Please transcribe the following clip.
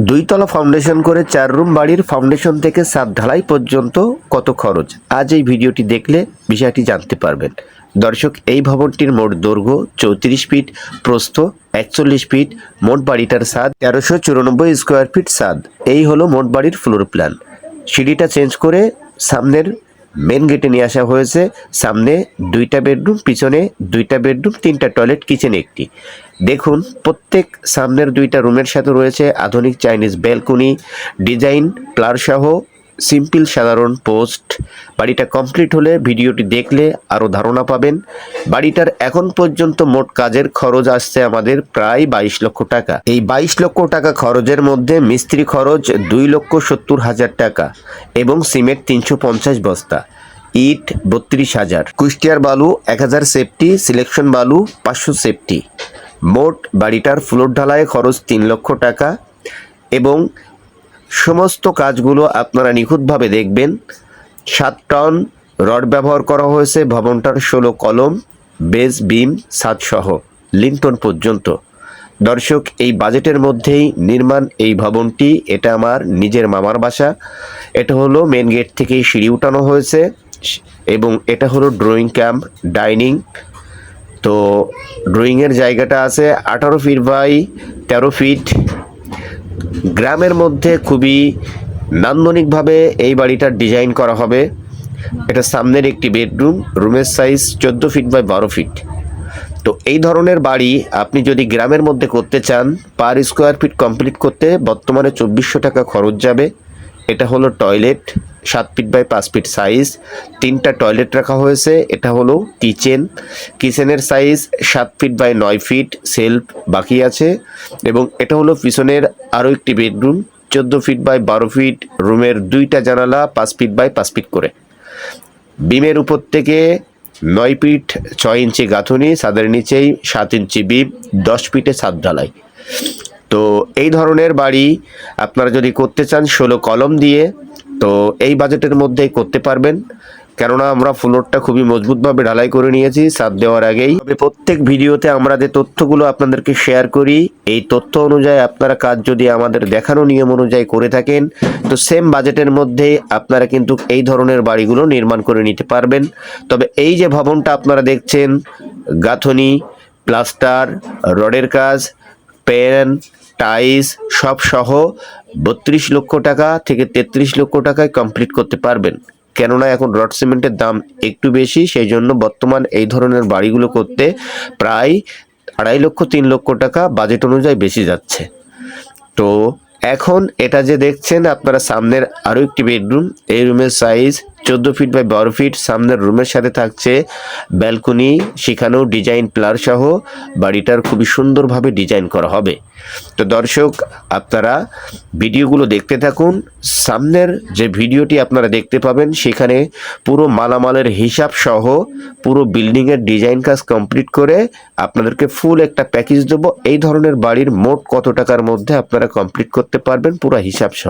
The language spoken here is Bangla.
দুইতলা ফাউন্ডেশন করে 4 রুম বাড়ির ফাউন্ডেশন থেকে ছাদ ঢালাই পর্যন্ত কত খরচ, আজ এই ভিডিওটি দেখলে বিষয়টি জানতে পারবেন। দর্শক, এই ভবনটির মোট দৈর্ঘ্য 34 ফিট, প্রস্থ 41 ফিট, মোট বাড়িটার ছাদ 1394 স্কোয়ার ফিট ছাদ। এই হলো মোট বাড়ির ফ্লোর প্ল্যান। সিঁড়িটা চেঞ্জ করে সামনের মেন গেটে নিয়ে আসা হয়েছে। সামনে 2টা বেডরুম, পিছনে 2টা বেডরুম, 3টা টয়লেট, কিচেন একটি। দেখুন, প্রত্যেক সামনের 2টা রুমের সাথে রয়েছে আধুনিক চাইনিজ ব্যালকনি, ডিজাইন প্লার সহ সিম্পল সাধারণ পোস্ট। বাড়িটা কমপ্লিট হলে ভিডিওটি দেখলে আরও ধারণা পাবেন। বাড়িটার এখন পর্যন্ত মোট কাজের খরচ আসছে আমাদের প্রায় 22 লক্ষ টাকা। এই 22 লক্ষ টাকা খরচের মধ্যে মিস্ত্রি খরচ 2,70,000 টাকা এবং সিমেন্ট 350 বস্তা, ইট 32,000, কুষ্টিয়ার বালু 1000 সেফটি, সিলেকশন বালু 500 সেফটি। মোট বাড়িটার ফ্লোর ঢালাই খরচ 3 লক্ষ টাকা এবং সমস্ত কাজগুলো আপনারা নিখুঁতভাবে দেখবেন। 7 টন রড ব্যবহার করা হয়েছে। ভবনটার 16 কলম, বেস, বিম, ছাদ সহ লিন্টন পর্যন্ত। দর্শক, এই বাজেটের মধ্যেই নির্মাণ এই ভবনটি। এটা আমার নিজের মামার বাসা। এটা হলো মেন গেট থেকেই সিঁড়ি উঠানো হয়েছে এবং এটা হলো ড্রয়িং ক্যাম্প, ডাইনিং। তো ড্রয়িংয়ের জায়গাটা আছে 18 ফিট বাই 13 ফিট। গ্রামের মধ্যে খুবই নান্দনিকভাবে এই বাড়িটার ডিজাইন করা হবে। এটা সামনের একটি বেডরুম, রুমের সাইজ 14 ফিট বাই 12 ফিট। তো এই ধরনের বাড়ি আপনি যদি গ্রামের মধ্যে করতে চান, পার স্কোয়ার ফিট কমপ্লিট করতে বর্তমানে 2400 টাকা খরচ যাবে। এটা হলো toilet, 7 feet by 5 feet size, 3টা টয়লেট রাখা হয়েছে। এটা হলো কিচেন, কিচেনের size 7 feet by 9 feet, shelf বাকি আছে। এবং এটা হলো পিছনের আরও একটি বেডরুম, 14 ফিট বাই 12 ফিট, রুমের 2টা জানালা 5 ফিট বাই 5 ফিট করে। বিমের উপর থেকে 9 ফিট 6 ইঞ্চি গাঁথুনি, ছাদের নিচেই 7 ইঞ্চি বিম, 10 ফিটে ছাদ ঢালাই। তো এই ধরনের বাড়ি আপনারা যদি করতে চান 16 কলম দিয়ে, তো এই বাজেটের মধ্যেই করতে পারবেন। কেননা আমরা ফ্লোরটা খুবই মজবুতভাবে ঢালাই করে নিয়েছি ছাদ দেওয়ার আগেই। তবে প্রত্যেক ভিডিওতে আমরা যে তথ্যগুলো আপনাদেরকে শেয়ার করি, এই তথ্য অনুযায়ী আপনারা কাজ যদি আমাদের দেখানো নিয়ম অনুযায়ী করে থাকেন, তো সেম বাজেটের মধ্যে আপনারা কিন্তু এই ধরনের বাড়িগুলো নির্মাণ করে নিতে পারবেন। তবে এই যে ভবনটা আপনারা দেখছেন, গাঁথনি, প্লাস্টার, রডের কাজ, পেন, টাইলস সব সহ 32 লক্ষ টাকা থেকে 33 লক্ষ টাকায় কমপ্লিট করতে পারবেন। কেননা এখন রড সিমেন্টের দাম একটু বেশি, সেই জন্য বর্তমান এই ধরনের বাড়িগুলো করতে প্রায় 2.5 লক্ষ 3 লক্ষ টাকা বাজেট অনুযায়ী বেশি যাচ্ছে। তো এখন এটা যে দেখছেন আপনারা, সামনের আরও একটি বেডরুম। এই রুমের সাইজ 14 ফিট বাই 12 ফিট। সামনের রুমের সাথে থাকছে ব্যালকনি, সেখানেও ডিজাইন প্লার সহ বাড়িটার খুবই সুন্দরভাবে ডিজাইন করা হবে। তো দর্শক, আপনারা ভিডিওগুলো দেখতে থাকুন। সামনের যে ভিডিওটি আপনারা দেখতে পাবেন, সেখানে পুরো মালামালের হিসাব সহ পুরো বিল্ডিংয়ের ডিজাইন কাজ কমপ্লিট করে আপনাদেরকে ফুল একটা প্যাকেজ দেবো। এই ধরনের বাড়ির মোট কত টাকার মধ্যে আপনারা কমপ্লিট করতে পারবেন পুরো হিসাব সহ।